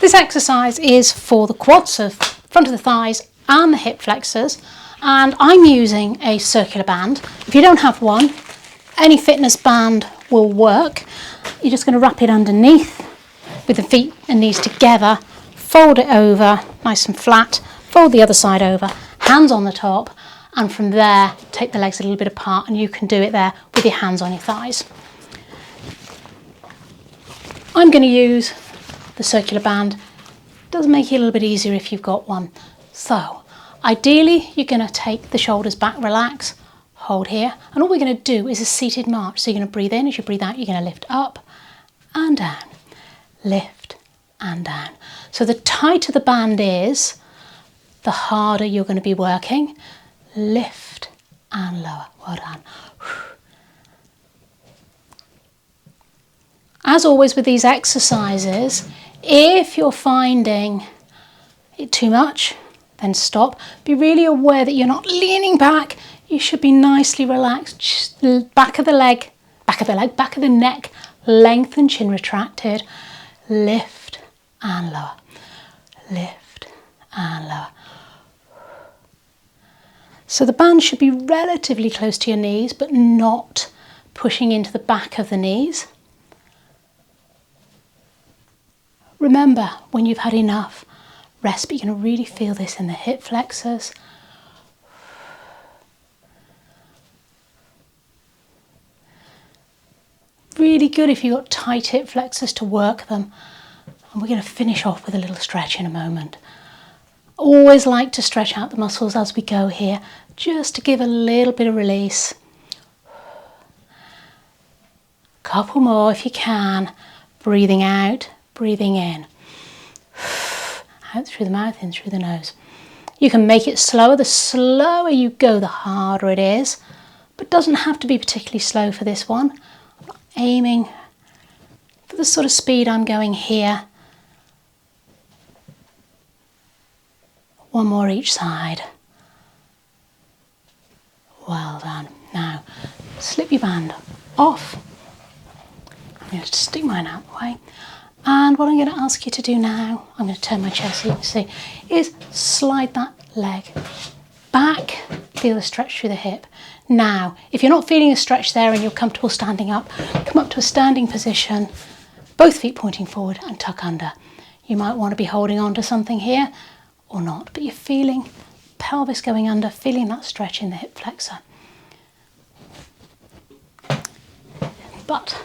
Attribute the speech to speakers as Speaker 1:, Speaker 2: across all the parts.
Speaker 1: This exercise is for the quads, so front of the thighs and the hip flexors, and I'm using a circular band. If you don't have one, any fitness band will work. You're just going to wrap it underneath with the feet and knees together, fold it over nice and flat, fold the other side over, hands on the top, and from there take the legs a little bit apart, and you can do it there with your hands on your thighs. I'm going to use the circular band. It does make it a little bit easier if you've got one. So ideally you're going to take the shoulders back, relax, hold here, and all we're going to do is a seated march. So you're going to breathe in. As you breathe out, you're going to lift up and down, lift and down. So the tighter the band is, the harder you're going to be working. Lift and lower. Well done. As always with these exercises, if you're finding it too much, then stop. Be really aware that you're not leaning back. You should be nicely relaxed. Just back of the neck, lengthen, chin retracted. Lift and lower. Lift and lower. So the band should be relatively close to your knees, but not pushing into the back of the knees. Remember, when you've had enough, rest, but you're going to really feel this in the hip flexors. Really good if you've got tight hip flexors to work them. And we're going to finish off with a little stretch in a moment. Always like to stretch out the muscles as we go here, just to give a little bit of release. Couple more if you can. Breathing out. Breathing in, out through the mouth, in through the nose. You can make it slower. The slower you go, the harder it is, but doesn't have to be particularly slow for this one. I'm not aiming for the sort of speed I'm going here. One more each side. Well done. Now, slip your band off. I'm going to stick mine out the way. And what I'm going to ask you to do now, I'm going to turn my chair so you can see, is slide that leg back, feel the stretch through the hip. Now, if you're not feeling a stretch there and you're comfortable standing up, come up to a standing position, both feet pointing forward and tuck under. You might want to be holding on to something here or not, but you're feeling pelvis going under, feeling that stretch in the hip flexor. But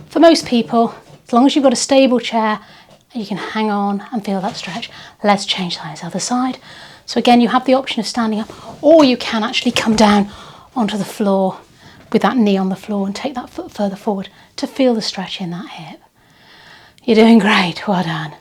Speaker 1: for most people, as long as you've got a stable chair, you can hang on and feel that stretch. Let's change sides, other side. So again, you have the option of standing up, or you can actually come down onto the floor with that knee on the floor and take that foot further forward to feel the stretch in that hip. You're doing great, well done.